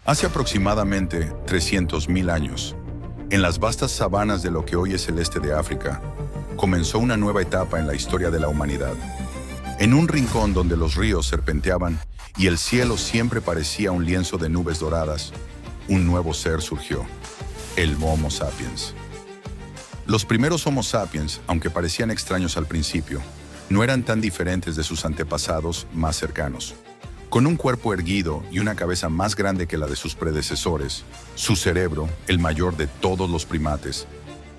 Hace aproximadamente 300.000 años, en las vastas sabanas de lo que hoy es el este de África, comenzó una nueva etapa en la historia de la humanidad. En un rincón donde los ríos serpenteaban y el cielo siempre parecía un lienzo de nubes doradas, un nuevo ser surgió, el Homo sapiens. Los primeros Homo sapiens, aunque parecían extraños al principio, no eran tan diferentes de sus antepasados más cercanos. Con un cuerpo erguido y una cabeza más grande que la de sus predecesores, su cerebro, el mayor de todos los primates,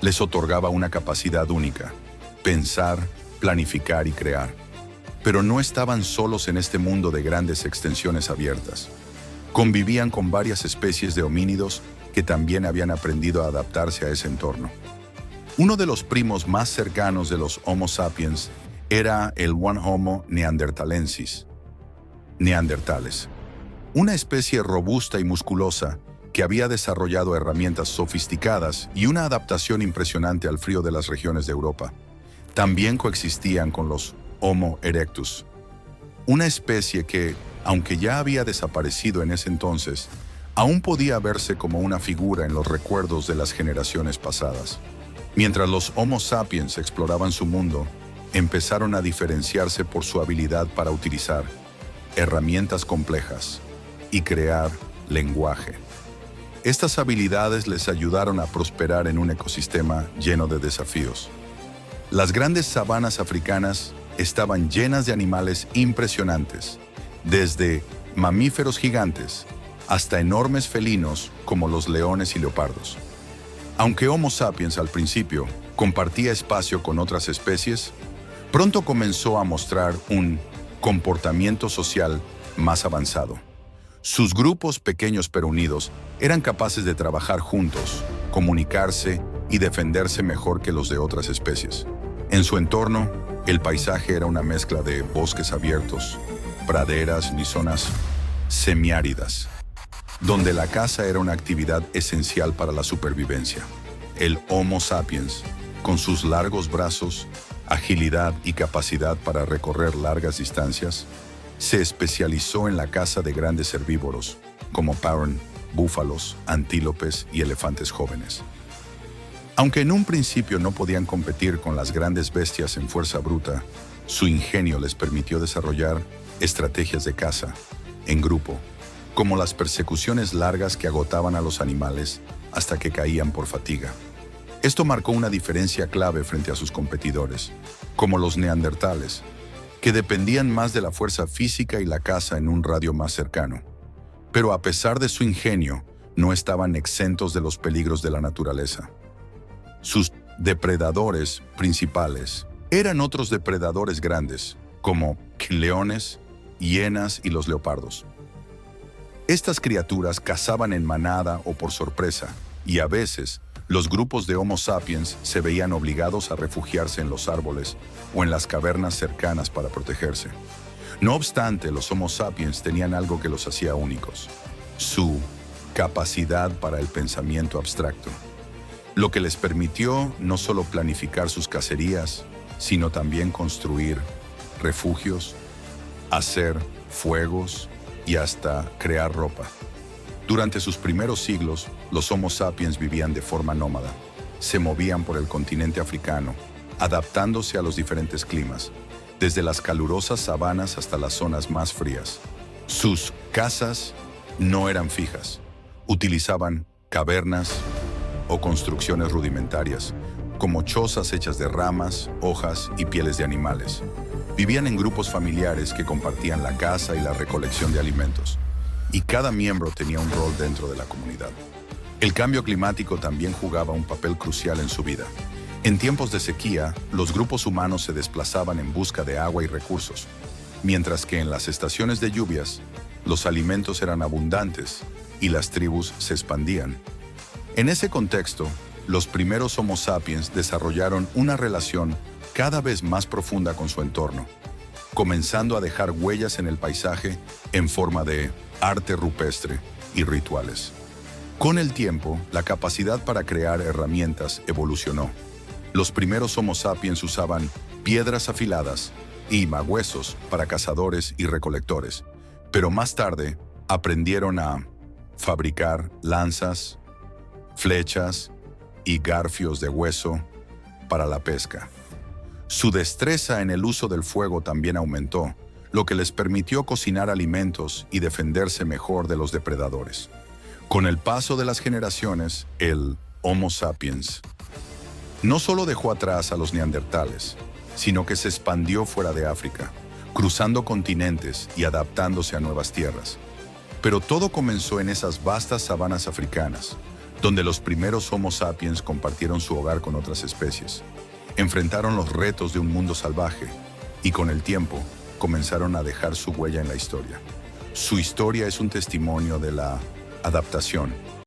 les otorgaba una capacidad única: pensar, planificar y crear. Pero no estaban solos en este mundo de grandes extensiones abiertas. Convivían con varias especies de homínidos que también habían aprendido a adaptarse a ese entorno. Uno de los primos más cercanos de los Homo sapiens era el Homo neanderthalensis, neandertales, una especie robusta y musculosa que había desarrollado herramientas sofisticadas y una adaptación impresionante al frío de las regiones de Europa. También coexistían con los Homo erectus, una especie que, aunque ya había desaparecido en ese entonces, aún podía verse como una figura en los recuerdos de las generaciones pasadas. Mientras los Homo sapiens exploraban su mundo, empezaron a diferenciarse por su habilidad para utilizar herramientas complejas y crear lenguaje. Estas habilidades les ayudaron a prosperar en un ecosistema lleno de desafíos. Las grandes sabanas africanas estaban llenas de animales impresionantes, desde mamíferos gigantes hasta enormes felinos como los leones y leopardos. Aunque Homo sapiens al principio compartía espacio con otras especies, pronto comenzó a mostrar un comportamiento social más avanzado. Sus grupos pequeños pero unidos eran capaces de trabajar juntos, comunicarse y defenderse mejor que los de otras especies. En su entorno, el paisaje era una mezcla de bosques abiertos, praderas y zonas semiáridas, donde la caza era una actividad esencial para la supervivencia. El Homo sapiens, con sus largos brazos, agilidad y capacidad para recorrer largas distancias, se especializó en la caza de grandes herbívoros, como paron, búfalos, antílopes y elefantes jóvenes. Aunque en un principio no podían competir con las grandes bestias en fuerza bruta, su ingenio les permitió desarrollar estrategias de caza, en grupo, como las persecuciones largas que agotaban a los animales hasta que caían por fatiga. Esto marcó una diferencia clave frente a sus competidores, como los neandertales, que dependían más de la fuerza física y la caza en un radio más cercano. Pero a pesar de su ingenio, no estaban exentos de los peligros de la naturaleza. Sus depredadores principales eran otros depredadores grandes, como leones, hienas y los leopardos. Estas criaturas cazaban en manada o por sorpresa, y a veces los grupos de Homo sapiens se veían obligados a refugiarse en los árboles o en las cavernas cercanas para protegerse. No obstante, los Homo sapiens tenían algo que los hacía únicos: su capacidad para el pensamiento abstracto, lo que les permitió no solo planificar sus cacerías, sino también construir refugios, hacer fuegos y hasta crear ropa. Durante sus primeros siglos, los Homo sapiens vivían de forma nómada. Se movían por el continente africano, adaptándose a los diferentes climas, desde las calurosas sabanas hasta las zonas más frías. Sus casas no eran fijas. Utilizaban cavernas o construcciones rudimentarias, como chozas hechas de ramas, hojas y pieles de animales. Vivían en grupos familiares que compartían la caza y la recolección de alimentos, y cada miembro tenía un rol dentro de la comunidad. El cambio climático también jugaba un papel crucial en su vida. En tiempos de sequía, los grupos humanos se desplazaban en busca de agua y recursos, mientras que en las estaciones de lluvias, los alimentos eran abundantes y las tribus se expandían. En ese contexto, los primeros Homo sapiens desarrollaron una relación cada vez más profunda con su entorno, comenzando a dejar huellas en el paisaje en forma de arte rupestre y rituales. Con el tiempo, la capacidad para crear herramientas evolucionó. Los primeros Homo sapiens usaban piedras afiladas y magüesos para cazadores y recolectores, pero más tarde aprendieron a fabricar lanzas, flechas y garfios de hueso para la pesca. Su destreza en el uso del fuego también aumentó, lo que les permitió cocinar alimentos y defenderse mejor de los depredadores. Con el paso de las generaciones, el Homo sapiens no solo dejó atrás a los neandertales, sino que se expandió fuera de África, cruzando continentes y adaptándose a nuevas tierras. Pero todo comenzó en esas vastas sabanas africanas, donde los primeros Homo sapiens compartieron su hogar con otras especies, enfrentaron los retos de un mundo salvaje y con el tiempo comenzaron a dejar su huella en la historia. Su historia es un testimonio de la adaptación,